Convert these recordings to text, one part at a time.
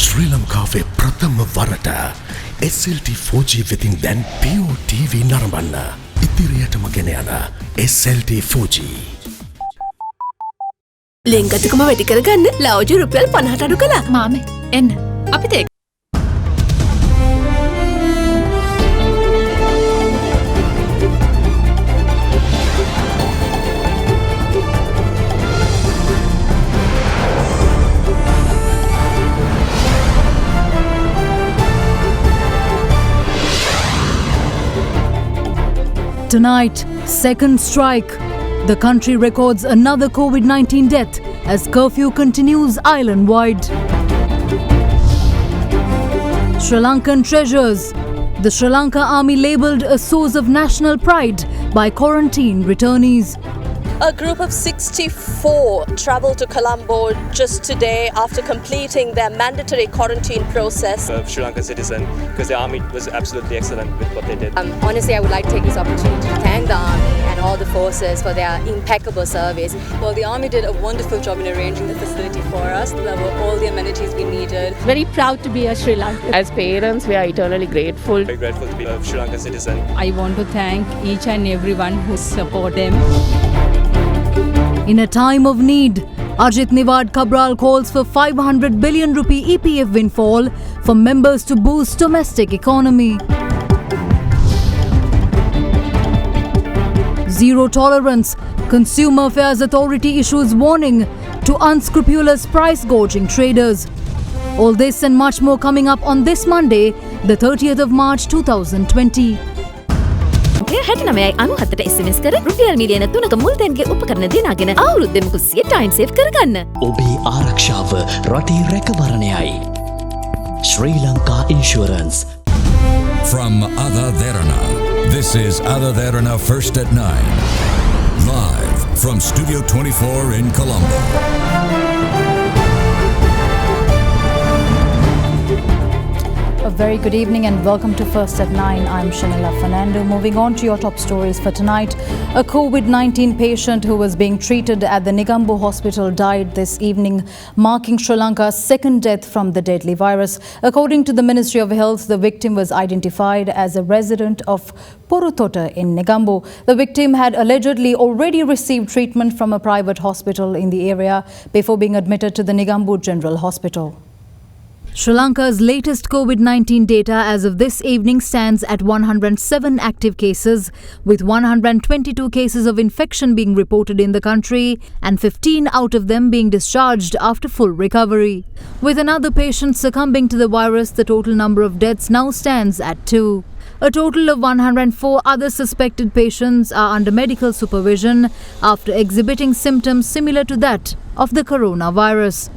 ශ්‍රී ලංකාවේ ප්‍රථම වරට SLT 4G වෙතින් දැන් Pure TV නරඹන්න. ඉදිරියටම ගෙන යන SLT 4G. ලෙන්ගතුකම වැඩි කරගන්න ලව්ජු රුපියල් 50ට අඩු කළා. මාමේ එන්න අපිට ඒක Tonight, second strike. The country records another COVID-19 death as curfew continues island-wide. Sri Lankan treasures. The Sri Lanka Army labelled a source of national pride by quarantine returnees. A group of 64 travelled to Colombo just today after completing their mandatory quarantine process. Of Sri Lankan citizen, because the army was absolutely excellent with what they did. Honestly, I would like to take this opportunity to thank the army and all the forces for their impeccable service. Well, the army did a wonderful job in arranging the facility for us. There were all the amenities we needed. Very proud to be a Sri Lankan. As parents, we are eternally grateful. Very grateful to be a Sri Lankan citizen. I want to thank each and everyone who support them. In a time of need, Ajit Niwad Cabral calls for 500 billion rupee EPF windfall for members to boost domestic economy. Zero tolerance. Consumer Affairs Authority issues warning to unscrupulous price gouging traders. All this and much more coming up on this Monday, the 30th of March 2020. 69යි 97ට SMS කර රුපියල් මිලියන 3ක මුල්තැන්ගේ උපකරණ දිනාගෙන අවුරුද්දෙම කුස්සිය time save කරගන්න. ඔබේ ආරක්ෂාව රටේ රැකවරණයයි. Sri Lanka Insurance. From AdaDerana, this is AdaDerana First at 9. Live from Studio 24 in Colombo. A very good evening and welcome to First at 9. I'm Shanila Fernando. Moving on to your top stories for tonight. A COVID-19 patient who was being treated at the Negombo hospital died this evening, marking Sri Lanka's second death from the deadly virus. According to the Ministry of Health, the victim was identified as a resident of Porutota in Negombo. The victim had allegedly already received treatment from a private hospital in the area before being admitted to the Negombo General Hospital. Sri Lanka's latest COVID-19 data as of this evening stands at 107 active cases, with 122 cases of infection being reported in the country and 15 out of them being discharged after full recovery. With another patient succumbing to the virus, the total number of deaths now stands at 2. A total of 104 other suspected patients are under medical supervision after exhibiting symptoms similar to that of the coronavirus.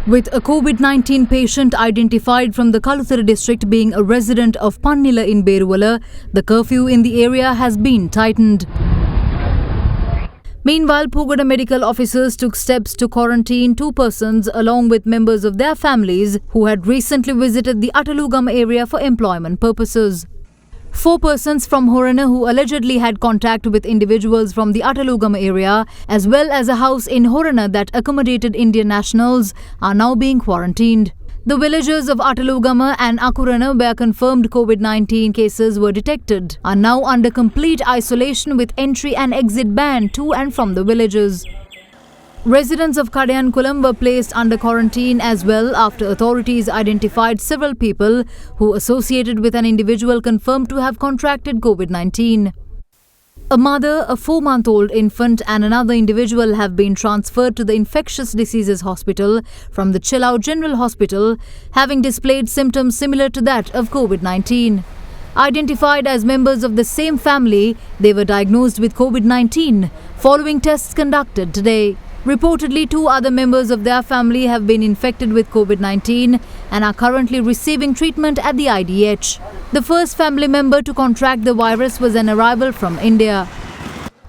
With a COVID-19 patient identified from the Kaluthara district being a resident of Pannila in Beruwala, the curfew in the area has been tightened. Meanwhile, Pugoda medical officers took steps to quarantine 2 persons along with members of their families who had recently visited the Atalugam area for employment purposes. 4 persons from Horana who allegedly had contact with individuals from the Atalugam area, as well as a house in Horana that accommodated Indian nationals, are now being quarantined. The villagers of Atalugama and Akurana, where confirmed COVID-19 cases were detected, are now under complete isolation with entry and exit ban to and from the villages. Residents of Kadayankulam were placed under quarantine as well after authorities identified several people who associated with an individual confirmed to have contracted COVID-19. A mother, a 4-month-old infant and another individual have been transferred to the Infectious Diseases Hospital from the Chilao General Hospital, having displayed symptoms similar to that of COVID-19. Identified as members of the same family, they were diagnosed with COVID-19 following tests conducted today. Reportedly, 2 other members of their family have been infected with COVID-19 and are currently receiving treatment at the IDH. The first family member to contract the virus was an arrival from India.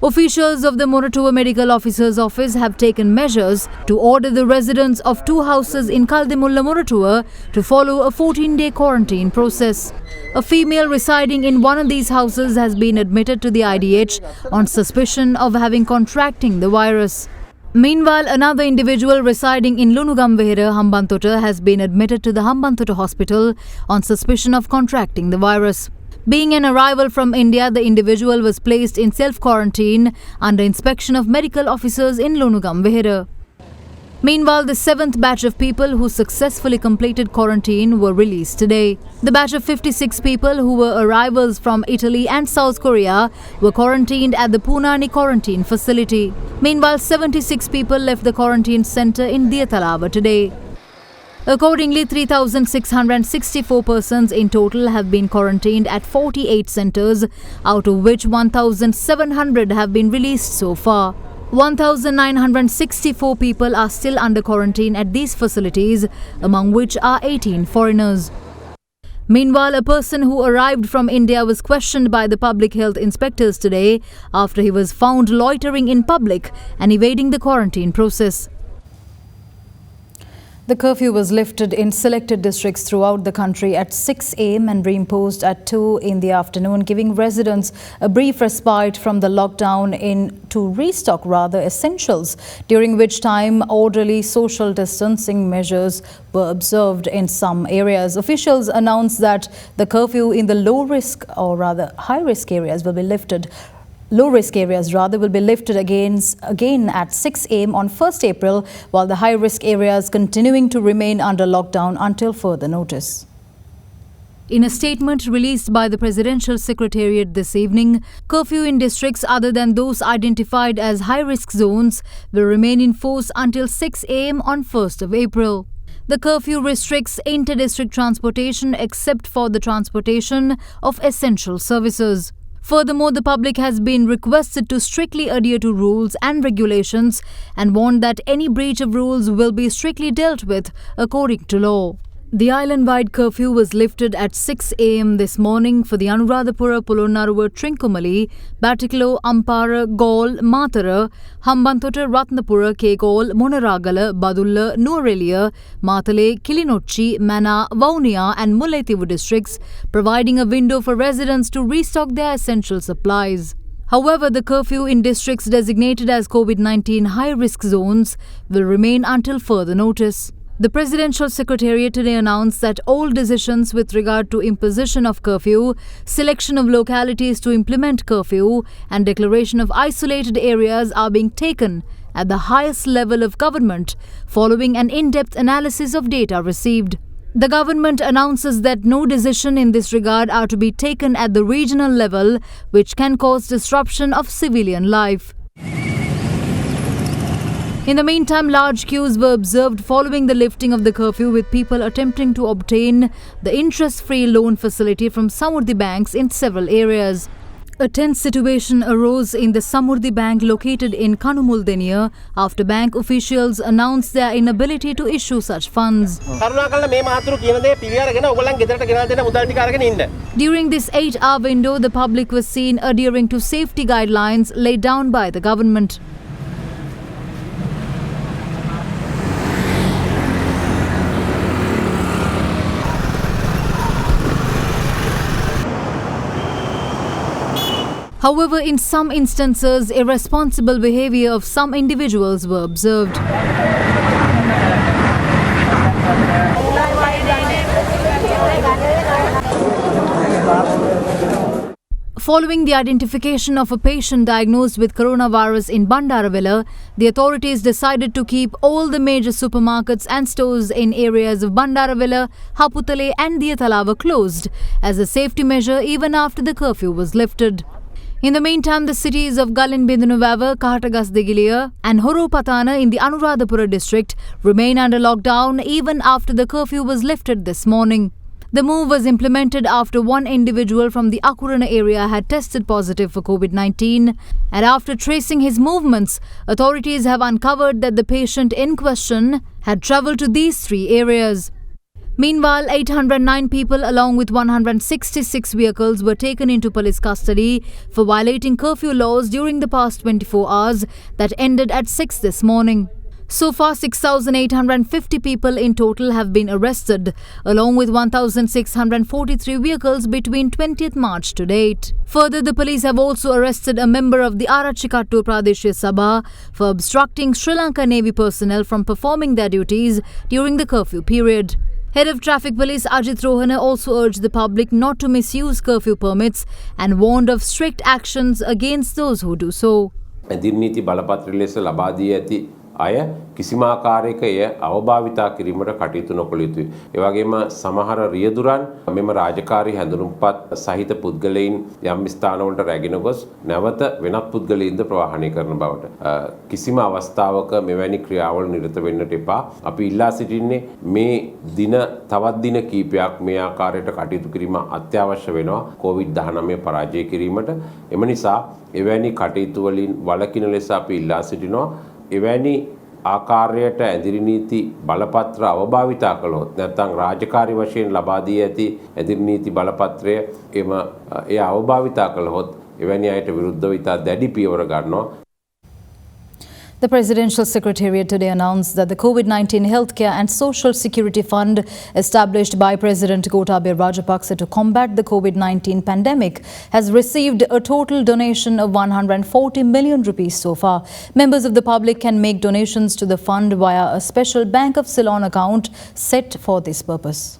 Officials of the Moratuwa Medical Officer's Office have taken measures to order the residents of 2 houses in Kaldemulla, Moratuwa to follow a 14-day quarantine process. A female residing in one of these houses has been admitted to the IDH on suspicion of having contracting the virus. Meanwhile, another individual residing in Lunugamwehera, Hambantota, has been admitted to the Hambantota hospital on suspicion of contracting the virus. Being an arrival from India, the individual was placed in self-quarantine under inspection of medical officers in Lunugamwehera. Meanwhile, the 7th batch of people who successfully completed quarantine were released today. The batch of 56 people who were arrivals from Italy and South Korea were quarantined at the Punani quarantine facility. Meanwhile, 76 people left the quarantine center in Diatalava today. Accordingly, 3,664 persons in total have been quarantined at 48 centers, out of which 1,700 have been released so far. 1,964 people are still under quarantine at these facilities, among which are 18 foreigners. Meanwhile, a person who arrived from India was questioned by the public health inspectors today after he was found loitering in public and evading the quarantine process. The curfew was lifted in selected districts throughout the country at 6 a.m. and reimposed at 2 in the afternoon, giving residents a brief respite from the lockdown to restock essentials, during which time orderly social distancing measures were observed in some areas. Officials announced that the curfew in the low-risk or rather high-risk areas will be lifted. Low-risk areas will be lifted again at 6 a.m. on 1st April, while the high-risk areas continuing to remain under lockdown until further notice. In a statement released by the Presidential Secretariat this evening, curfew in districts other than those identified as high-risk zones will remain in force until 6 a.m. on 1st of April. The curfew restricts inter-district transportation except for the transportation of essential services. Furthermore, the public has been requested to strictly adhere to rules and regulations and warned that any breach of rules will be strictly dealt with according to law. The island-wide curfew was lifted at 6 a.m. this morning for the Anuradhapura, Polonnaruwa, Trincomalee, Batticaloa, Ampara, Galle, Matara, Hambantota, Ratnapura, Kegol, Monaragala, Badulla, Nuwara, Matale, Kilinochchi, Mana, Vaunia and Mullaitivu districts, providing a window for residents to restock their essential supplies. However, the curfew in districts designated as COVID-19 high-risk zones will remain until further notice. The Presidential Secretariat today announced that all decisions with regard to imposition of curfew, selection of localities to implement curfew and declaration of isolated areas are being taken at the highest level of government following an in-depth analysis of data received. The government announces that no decision in this regard are to be taken at the regional level, which can cause disruption of civilian life. In the meantime, large queues were observed following the lifting of the curfew, with people attempting to obtain the interest-free loan facility from Samurdhi banks in several areas. A tense situation arose in the Samurdhi Bank located in Kanumuldeniya after bank officials announced their inability to issue such funds. During this 8-hour window, the public was seen adhering to safety guidelines laid down by the government. However, in some instances, irresponsible behavior of some individuals were observed. Following the identification of a patient diagnosed with coronavirus in Bandaravilla, the authorities decided to keep all the major supermarkets and stores in areas of Bandaravilla, Haputale and Diatalava closed as a safety measure even after the curfew was lifted. In the meantime, the cities of Galinbindunuvava, Kahatagasdigiliya and Horopatana in the Anuradhapura district remain under lockdown even after the curfew was lifted this morning. The move was implemented after one individual from the Akurana area had tested positive for COVID-19, and after tracing his movements, authorities have uncovered that the patient in question had travelled to these 3 areas. Meanwhile, 809 people along with 166 vehicles were taken into police custody for violating curfew laws during the past 24 hours that ended at 6 this morning. So far, 6,850 people in total have been arrested, along with 1,643 vehicles between 20th March to date. Further, the police have also arrested a member of the Arachikattu Pradeshya Sabha for obstructing Sri Lanka Navy personnel from performing their duties during the curfew period. Head of Traffic Police Ajit Rohana also urged the public not to misuse curfew permits and warned of strict actions against those who do so. ඇදිරිනීති බලපත්‍ර ලෙස ලබා දී ඇති අය කිසිම ආකාරයක එය අවභාවිතා කිරීමට කටයුතු නොකළ යුතුයි. ඒ වගේම සමහර රියදුරන් මෙම රාජකාරී හැඳුනුම්පත් සහිත පුද්ගලයන් යම් ස්ථානවලට රැගෙන ගොස් නැවත වෙනත් පුද්ගලයින්ද ප්‍රවාහනය කරන බවට කිසිම අවස්ථාවක මෙවැනි ක්‍රියාවල නිරත වෙන්නට එපා. අපි ඉල්ලා සිටින්නේ මේ දින තවත් දින කීපයක් මේ ආකාරයට කටයුතු කිරීම අත්‍යවශ්‍ය වෙනවා COVID-19 පරාජය කිරීමට. එම නිසා එවැනි කටයුතු වලින් වළකින ලෙස අපි ඉල්ලා සිටිනවා. එවැනි ආකාරයට ඇදිරි නීති බලපත්‍ර අවභාවිතා කළොත් නැත්නම් රාජකාරී වශයෙන් ලබා දී ඇති ඇදිරි නීති බලපත්‍රය ඒ අවභාවිතා කළොත් එවැනි අයට විරුද්ධව ඉතා දැඩි පියවර ගන්නවා. The Presidential Secretariat today announced that the COVID-19 Healthcare and Social Security Fund established by President Gotabaya Rajapaksa to combat the COVID-19 pandemic has received a total donation of 140 million rupees so far. Members of the public can make donations to the fund via a special Bank of Ceylon account set for this purpose.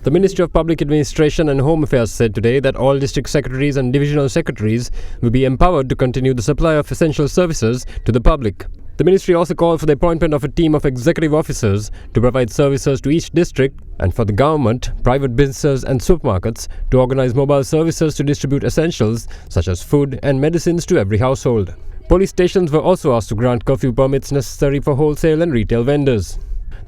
The Ministry of Public Administration and Home Affairs said today that all district secretaries and divisional secretaries will be empowered to continue the supply of essential services to the public. The ministry also called for the appointment of a team of executive officers to provide services to each district and for the government, private businesses and supermarkets to organize mobile services to distribute essentials such as food and medicines to every household. Police stations were also asked to grant curfew permits necessary for wholesale and retail vendors.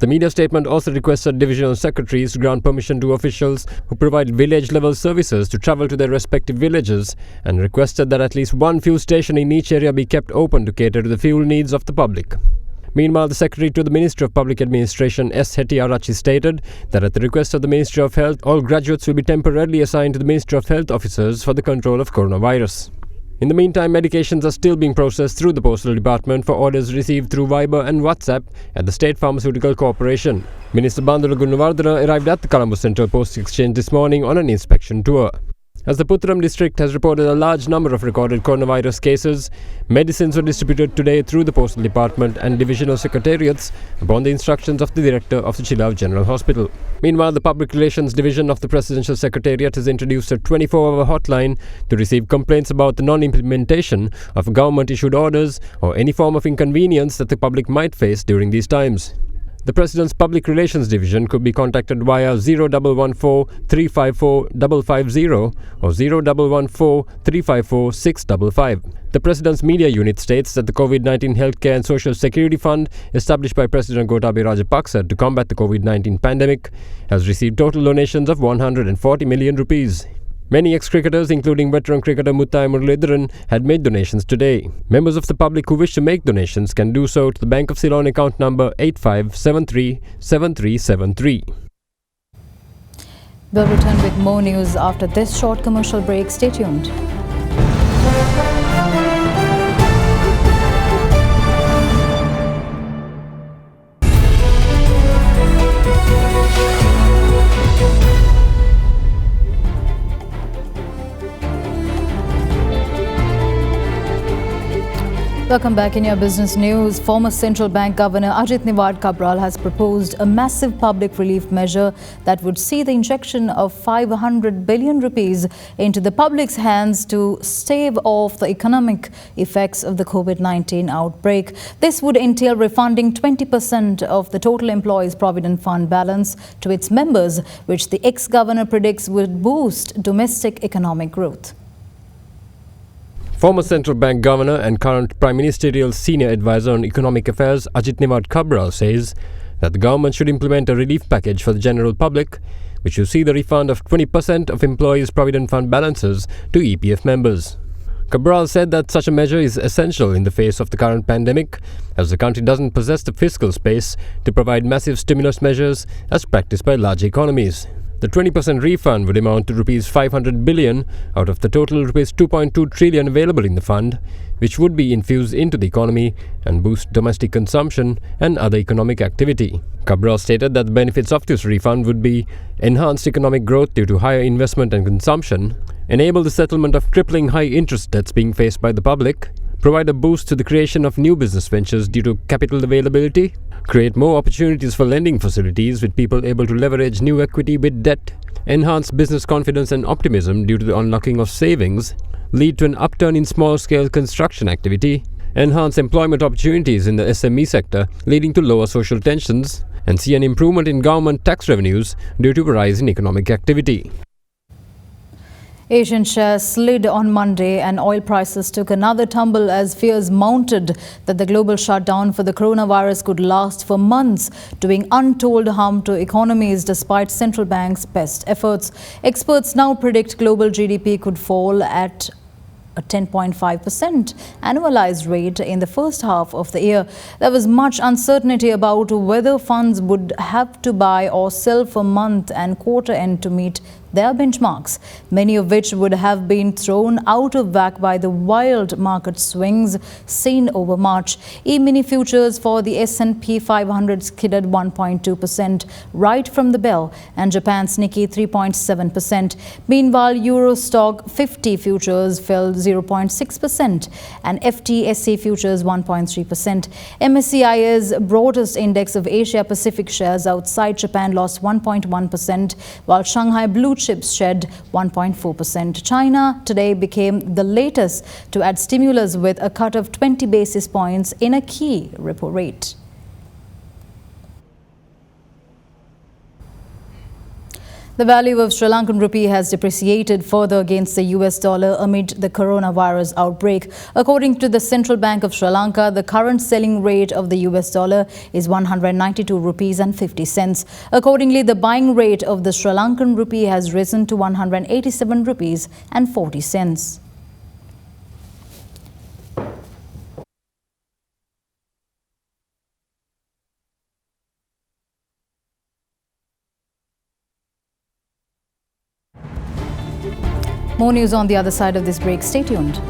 The media statement also requested divisional secretaries to grant permission to officials who provide village-level services to travel to their respective villages and requested that at least one fuel station in each area be kept open to cater to the fuel needs of the public. Meanwhile, the Secretary to the Ministry of Public Administration, S. Hetty Arachi, stated that at the request of the Ministry of Health, all graduates will be temporarily assigned to the Ministry of Health officers for the control of coronavirus. In the meantime, medications are still being processed through the Postal Department for orders received through Viber and WhatsApp at the State Pharmaceutical Corporation. Minister Bandula Gunnawardena arrived at the Colombo Central Post Exchange this morning on an inspection tour. As the Puttalam district has reported a large number of recorded coronavirus cases, medicines were distributed today through the Postal Department and divisional secretariats upon the instructions of the director of the Chilao General Hospital. Meanwhile, the Public Relations Division of the Presidential Secretariat has introduced a 24-hour hotline to receive complaints about the non-implementation of government-issued orders or any form of inconvenience that the public might face during these times. The President's Public Relations Division could be contacted via 0114 354 550 or 0114 354 655. The President's Media Unit states that the COVID-19 Healthcare and Social Security Fund, established by President Gotabaya Rajapaksa to combat the COVID-19 pandemic, has received total donations of 140 million rupees. Many ex-cricketers, including veteran cricketer Muttai Muralidharan, had made donations today. Members of the public who wish to make donations can do so to the Bank of Ceylon account number 85737373. We'll return with more news after this short commercial break. Stay tuned. Welcome back. In your business news, former central bank governor Ajit Niwad Kabral has proposed a massive public relief measure that would see the injection of 500 billion rupees into the public's hands to stave off the economic effects of the COVID-19 outbreak. This would entail refunding 20% of the total employees' provident fund balance to its members, which the ex-governor predicts would boost domestic economic growth. Former central bank governor and current prime ministerial senior advisor on economic affairs Ajit Niwad Kabral says that the government should implement a relief package for the general public, which will see the refund of 20% of employees' provident fund balances to EPF members. Kabral said that such a measure is essential in the face of the current pandemic, as the country doesn't possess the fiscal space to provide massive stimulus measures as practiced by large economies. The 20% refund would amount to Rs 500 billion out of the total Rs 2.2 trillion available in the fund, which would be infused into the economy and boost domestic consumption and other economic activity. Cabral stated that the benefits of this refund would be enhanced economic growth due to higher investment and consumption, enable the settlement of crippling high interest debts being faced by the public, provide a boost to the creation of new business ventures due to capital availability, create more opportunities for lending facilities with people able to leverage new equity with debt, enhance business confidence and optimism due to the unlocking of savings, lead to an upturn in small-scale construction activity, enhance employment opportunities in the SME sector, leading to lower social tensions, and see an improvement in government tax revenues due to a rise in economic activity. Asian shares slid on Monday and oil prices took another tumble as fears mounted that the global shutdown for the coronavirus could last for months, doing untold harm to economies despite central banks' best efforts. Experts now predict global GDP could fall at a 10.5% annualized rate in the first half of the year. There was much uncertainty about whether funds would have to buy or sell for month and quarter end to meet their benchmarks, many of which would have been thrown out of whack by the wild market swings seen over March. E-mini futures for the S&P 500 skidded 1.2% right from the bell, and Japan's Nikkei 3.7%. Meanwhile, Euro Stock 50 futures fell 0.6% and FTSE futures 1.3%. MSCI's broadest index of Asia-Pacific shares outside Japan lost 1.1%, while Shanghai Blue Chips shed 1.4%. China today became the latest to add stimulus with a cut of 20 basis points in a key repo rate. The value of Sri Lankan rupee has depreciated further against the US dollar amid the coronavirus outbreak. According to the Central Bank of Sri Lanka, the current selling rate of the US dollar is 192 rupees and 50 cents. Accordingly, the buying rate of the Sri Lankan rupee has risen to 187 rupees and 40 cents. More news on the other side of this break. Stay tuned.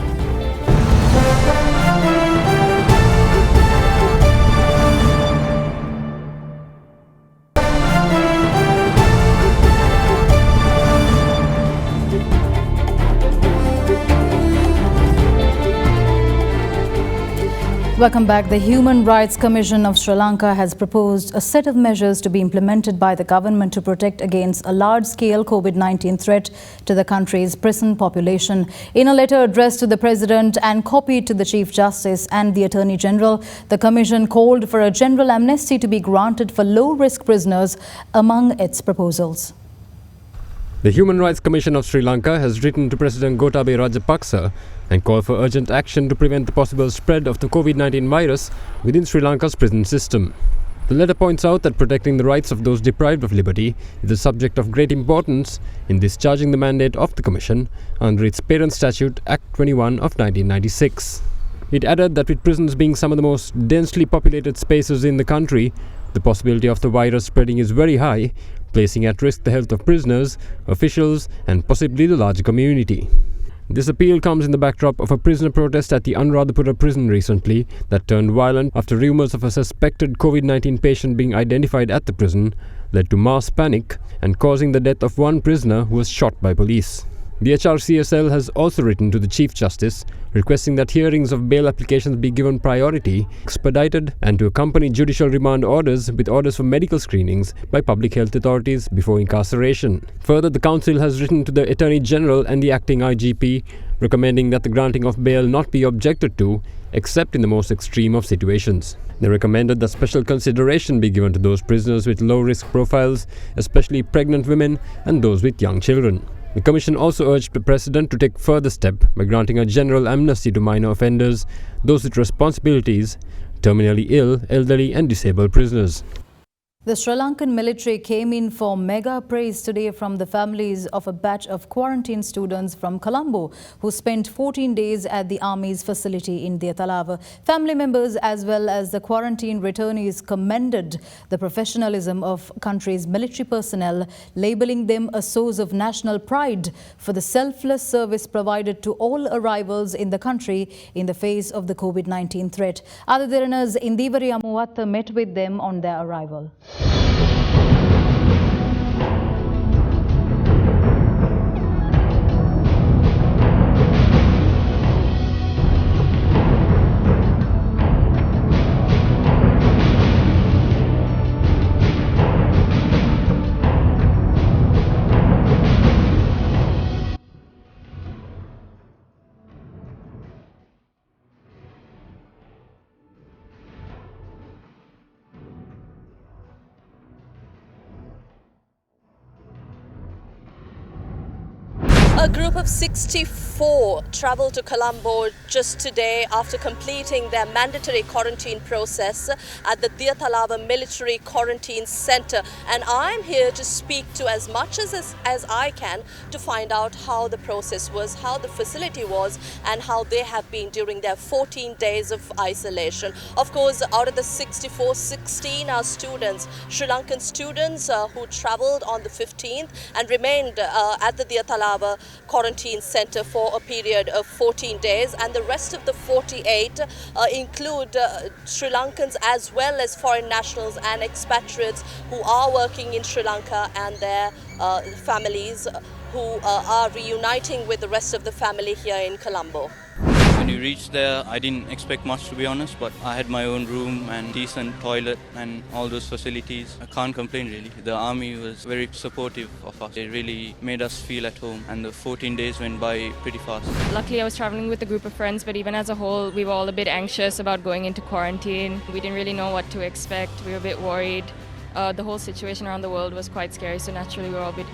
Welcome back. The Human Rights Commission of Sri Lanka has proposed a set of measures to be implemented by the government to protect against a large-scale COVID-19 threat to the country's prison population. In a letter addressed to the President and copied to the Chief Justice and the Attorney General, the Commission called for a general amnesty to be granted for low-risk prisoners among its proposals. The Human Rights Commission of Sri Lanka has written to President Gotabaya Rajapaksa and called for urgent action to prevent the possible spread of the COVID-19 virus within Sri Lanka's prison system. The letter points out that protecting the rights of those deprived of liberty is a subject of great importance in discharging the mandate of the Commission under its parent statute Act 21 of 1996. It added that with prisons being some of the most densely populated spaces in the country, the possibility of the virus spreading is very high, placing at risk the health of prisoners, officials, and possibly the larger community. This appeal comes in the backdrop of a prisoner protest at the Anuradhapura prison recently that turned violent after rumours of a suspected COVID-19 patient being identified at the prison led to mass panic and causing the death of one prisoner who was shot by police. The HRCSL has also written to the Chief Justice requesting that hearings of bail applications be given priority, expedited, and to accompany judicial remand orders with orders for medical screenings by public health authorities before incarceration. Further, the Council has written to the Attorney General and the Acting IGP recommending that the granting of bail not be objected to except in the most extreme of situations. They recommended that special consideration be given to those prisoners with low-risk profiles, especially pregnant women and those with young children. The Commission also urged the President to take further step by granting a general amnesty to minor offenders, those with responsibilities, terminally ill, elderly and disabled prisoners. The Sri Lankan military came in for mega praise today from the families of a batch of quarantine students from Colombo who spent 14 days at the Army's facility in Diatalava. Family members as well as the quarantine returnees commended the professionalism of country's military personnel, labelling them a source of national pride for the selfless service provided to all arrivals in the country in the face of the COVID-19 threat. AdaDerana's Indivari Amuwatta met with them on their arrival. A group of 64 travelled to Colombo just today after completing their mandatory quarantine process at the Diatalava Military Quarantine Centre. And I'm here to speak to as much as I can to find out how the process was, how the facility was, and how they have been during their 14 days of isolation. Of course, out of the 64, 16 are students, Sri Lankan students who travelled on the 15th and remained at the Diatalava Quarantine Centre for a period of 14 days, and the rest of the 48 include Sri Lankans as well as foreign nationals and expatriates who are working in Sri Lanka and their families who are reuniting with the rest of the family here in Colombo. When we reached there, I didn't expect much, to be honest, but I had my own room and decent toilet and all those facilities. I can't complain really. The army was very supportive of us. They really made us feel at home, and the 14 days went by pretty fast. Luckily I was traveling with a group of friends, but even as a whole we were all a bit anxious about going into quarantine. We didn't really know what to expect. We were a bit worried. The whole situation around the world was quite scary, so naturally we were all a bit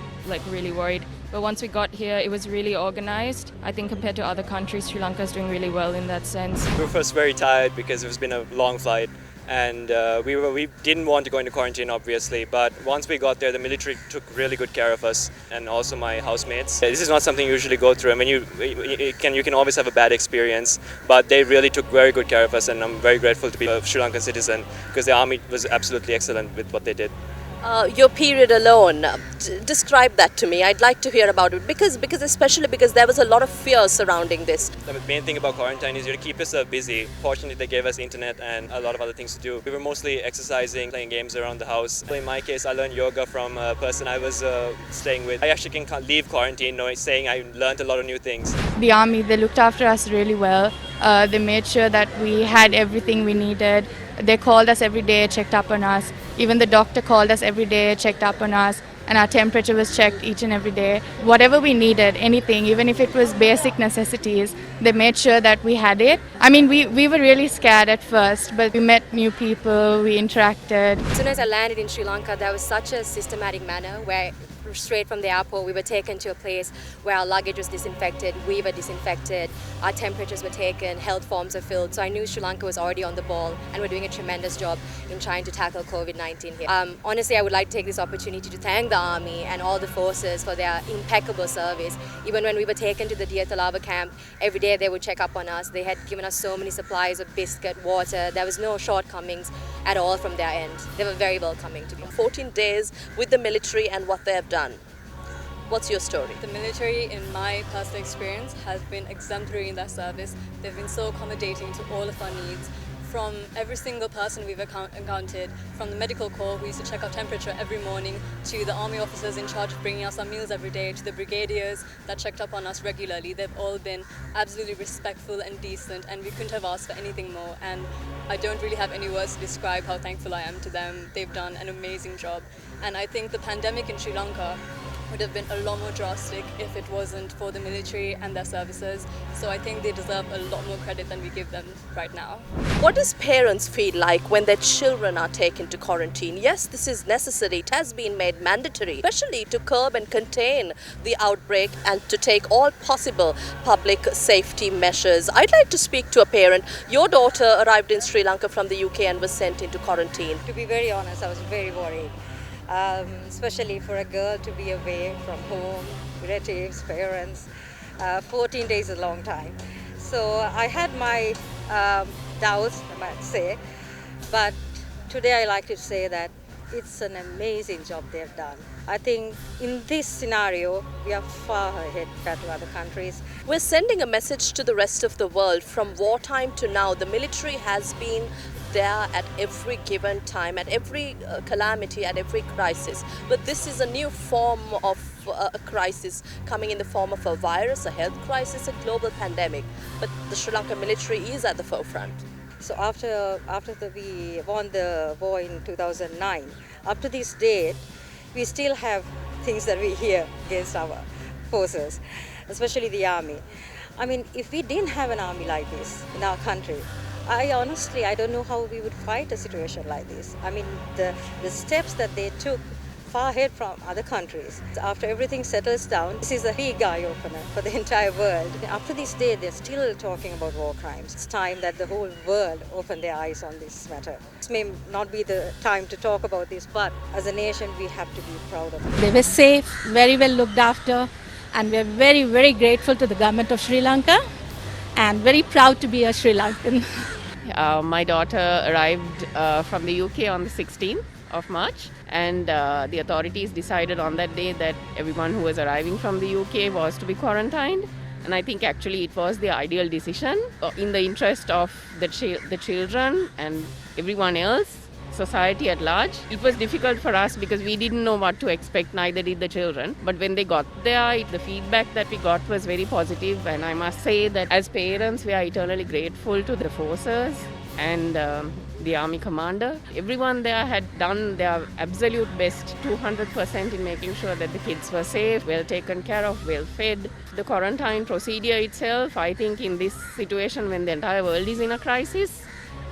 really worried. But once we got here, it was really organized. I think compared to other countries, Sri Lanka is doing really well in that sense. We were first very tired because it's been a long flight, and we didn't want to go into quarantine, obviously, but once we got there, the military took really good care of us, and also my housemates. This is not something you usually go through. I mean, you can always have a bad experience, but they really took very good care of us, and I'm very grateful to be a Sri Lankan citizen because the army was absolutely excellent with what they did. Your period alone, describe that to me. I'd like to hear about it because especially because there was a lot of fear surrounding this. The main thing about quarantine is you keep yourself busy. Fortunately, they gave us internet and a lot of other things to do. We were mostly exercising, playing games around the house. In my case, I learned yoga from a person I was staying with. I actually can leave quarantine saying I learned a lot of new things. The army, they looked after us really well. They made sure that we had everything we needed. They called us every day, checked up on us. Even the doctor called us every day, checked up on us, and our temperature was checked each and every day. Whatever we needed, anything, even if it was basic necessities, they made sure that we had it. I mean, we were really scared at first, but we met new people, we interacted. As soon as I landed in Sri Lanka, there was such a systematic manner where straight from the airport we were taken to a place where our luggage was disinfected, we were disinfected, our temperatures were taken, health forms were filled. So I knew Sri Lanka was already on the ball and we're doing a tremendous job in trying to tackle COVID-19 here. Honestly, I would like to take this opportunity to thank the army and all the forces for their impeccable service. Even when we were taken to the Diatalava camp, every day they would check up on us. They had given us so many supplies of biscuit, water. There was no shortcomings at all from their end. They were very welcoming to me. 14 days with the military and what they have done. What's your story? The military, in my personal experience, has been exemplary in their service. They've been so accommodating to all of our needs. From every single person we've encountered, from the medical corps who used to check our temperature every morning, to the army officers in charge of bringing us our meals every day, to the brigadiers that checked up on us regularly. They've all been absolutely respectful and decent, and we couldn't have asked for anything more. And I don't really have any words to describe how thankful I am to them. They've done an amazing job. And I think the pandemic in Sri Lanka would have been a lot more drastic if it wasn't for the military and their services. So I think they deserve a lot more credit than we give them right now. What does parents feel like when their children are taken to quarantine? Yes, this is necessary. It has been made mandatory, especially to curb and contain the outbreak and to take all possible public safety measures. I'd like to speak to a parent. Your daughter arrived in Sri Lanka from the UK and was sent into quarantine. To be very honest, I was very worried. Especially for a girl to be away from home, relatives, parents. 14 days is a long time. So I had my doubts, I might say, but today I like to say that it's an amazing job they've done. I think in this scenario, we are far ahead compared to other countries. We're sending a message to the rest of the world. From wartime to now, the military has been there at every given time, at every calamity, at every crisis. But this is a new form of a crisis coming in the form of a virus, a health crisis, a global pandemic. But the Sri Lankan military is at the forefront. So after we won the war in 2009, up to this date, we still have things that we hear against our forces, especially the army. I mean, if we didn't have an army like this in our country, I don't know how we would fight a situation like this. I mean, the steps that they took far ahead from other countries. After everything settles down, this is a big eye-opener for the entire world. Up to this day, they're still talking about war crimes. It's time that the whole world open their eyes on this matter. This may not be the time to talk about this, but as a nation, we have to be proud of it. They were safe, very well looked after, and we're very, very grateful to the government of Sri Lanka and very proud to be a Sri Lankan. My daughter arrived from the UK on the 16th of March, and the authorities decided on that day that everyone who was arriving from the UK was to be quarantined. And I think actually it was the ideal decision in the interest of the children and everyone else, society at large. It was difficult for us because we didn't know what to expect, neither did the children. But when they got there, the feedback that we got was very positive, and I must say that as parents, we are eternally grateful to the forces and the army commander. Everyone there had done their absolute best, 200% in making sure that the kids were safe, well taken care of, well fed. The quarantine procedure itself, I think in this situation when the entire world is in a crisis,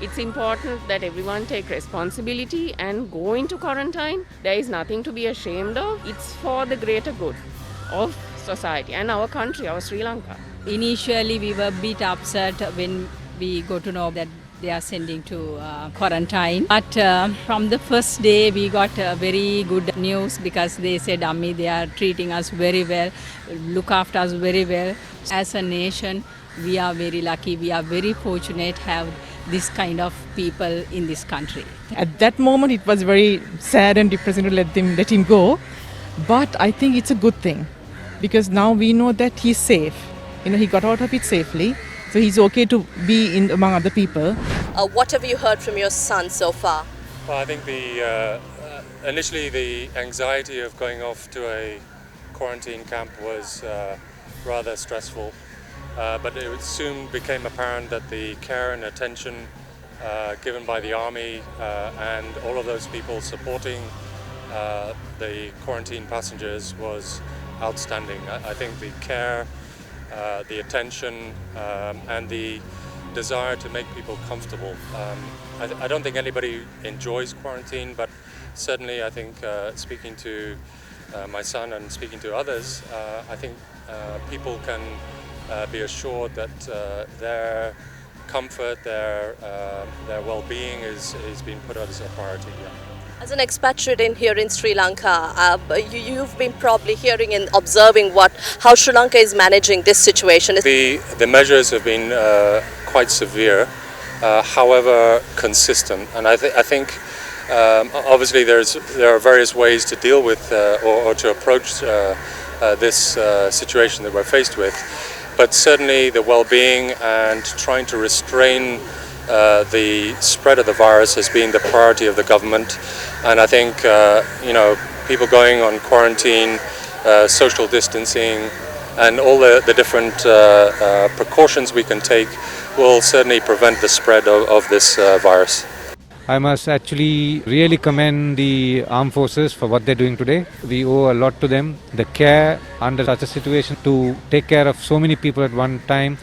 it's important that everyone take responsibility and go into quarantine. There is nothing to be ashamed of. It's for the greater good of society and our country, our Sri Lanka. Initially, we were a bit upset when we got to know that they are sending to quarantine. But from the first day, we got very good news because they said, Ammi, they are treating us very well, look after us very well. As a nation, we are very lucky, we are very fortunate to have this kind of people in this country. At that moment, it was very sad and depressing to let him go. But I think it's a good thing because now we know that he's safe. He got out of it safely. So he's okay to be among other people. What have you heard from your son so far? Well, I think initially the anxiety of going off to a quarantine camp was rather stressful. But it soon became apparent that the care and attention given by the army and all of those people supporting the quarantine passengers was outstanding. I think the care, the attention and the desire to make people comfortable. I don't think anybody enjoys quarantine, but certainly I think speaking to my son and speaking to others, I think people can be assured that their comfort, their well-being is being put as a priority. Yeah. As an expatriate here in Sri Lanka, you've been probably hearing and observing how Sri Lanka is managing this situation. The measures have been quite severe, however consistent, and I think obviously there are various ways to deal with or to approach this situation that we're faced with. But certainly the well-being and trying to restrain the spread of the virus has been the priority of the government. And I think people going on quarantine, social distancing, and all the different precautions we can take will certainly prevent the spread of this virus. I must actually really commend the armed forces for what they're doing today. We owe a lot to them. The care under such a situation to take care of so many people at one time,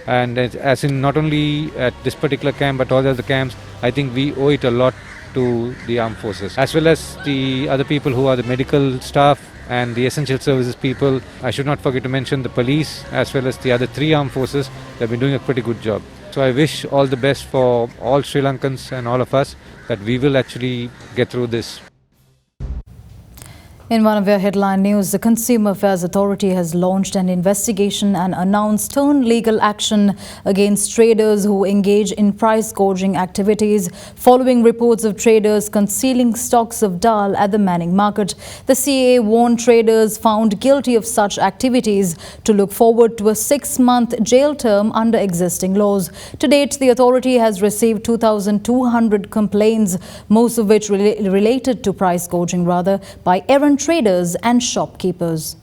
and as in not only at this particular camp but all the other camps, I think we owe it a lot to the armed forces, as well as the other people who are the medical staff and the essential services people. I should not forget to mention the police as well as the other 3 armed forces. They've been doing a pretty good job. So I wish all the best for all Sri Lankans and all of us, that we will actually get through this. In one of your headline news, the Consumer Affairs Authority has launched an investigation and announced stern legal action against traders who engage in price gouging activities following reports of traders concealing stocks of dal at the Manning market. The CAA warned traders found guilty of such activities to look forward to a 6-month jail term under existing laws. To date, the authority has received 2,200 complaints, most of which related to price gouging by errant traders and shopkeepers.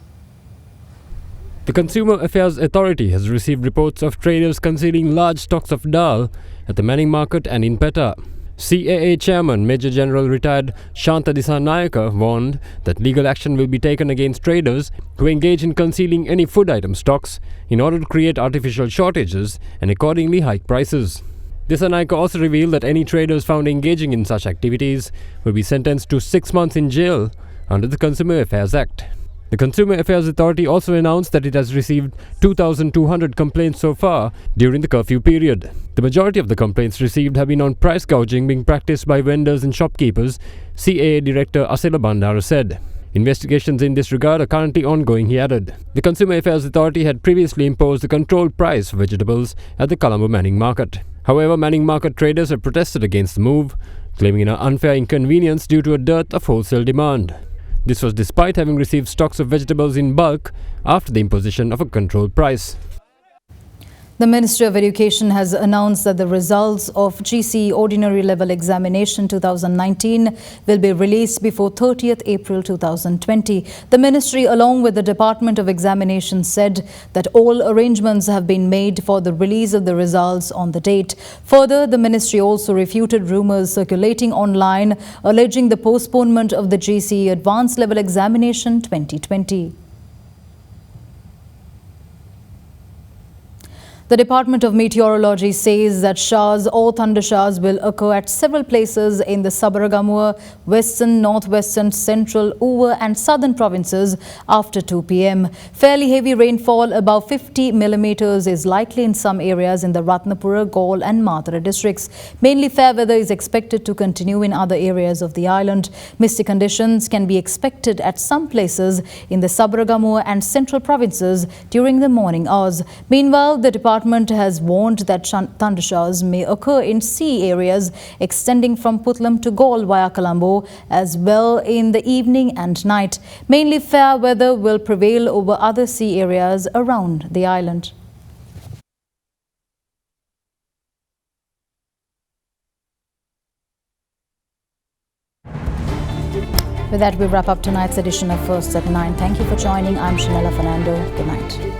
The Consumer Affairs Authority has received reports of traders concealing large stocks of dal at the Manning market and in Petta. CAA Chairman Major General Retired Shanta Dissanayaka warned that legal action will be taken against traders who engage in concealing any food item stocks in order to create artificial shortages and accordingly hike prices. Dissanayaka also revealed that any traders found engaging in such activities will be sentenced to 6 months in jail under the Consumer Affairs Act. The Consumer Affairs Authority also announced that it has received 2,200 complaints so far during the curfew period. The majority of the complaints received have been on price gouging being practiced by vendors and shopkeepers, CAA Director Asela Bandara said. Investigations in this regard are currently ongoing, he added. The Consumer Affairs Authority had previously imposed a controlled price for vegetables at the Colombo Manning market. However, Manning market traders have protested against the move, claiming an unfair inconvenience due to a dearth of wholesale demand. This was despite having received stocks of vegetables in bulk after the imposition of a controlled price. The Ministry of Education has announced that the results of GCE Ordinary Level Examination 2019 will be released before 30th April 2020. The Ministry, along with the Department of Examination, said that all arrangements have been made for the release of the results on the date. Further, the Ministry also refuted rumours circulating online alleging the postponement of the GCE Advanced Level Examination 2020. The Department of Meteorology says that showers or thunder showers will occur at several places in the Sabaragamuwa, western, northwestern, central, Uva and southern provinces after 2 p.m. Fairly heavy rainfall above 50 millimeters is likely in some areas in the Ratnapura, Gaul and Mathura districts. Mainly fair weather is expected to continue in other areas of the island. Misty conditions can be expected at some places in the Sabaragamuwa and central provinces during the morning hours. Meanwhile, the department has warned that thunder showers may occur in sea areas extending from Putlam to Gaul via Colombo as well in the evening and night. Mainly fair weather will prevail over other sea areas around the island. With that, we wrap up tonight's edition of First at 9. Thank you for joining. I'm Shanella Fernando. Good night.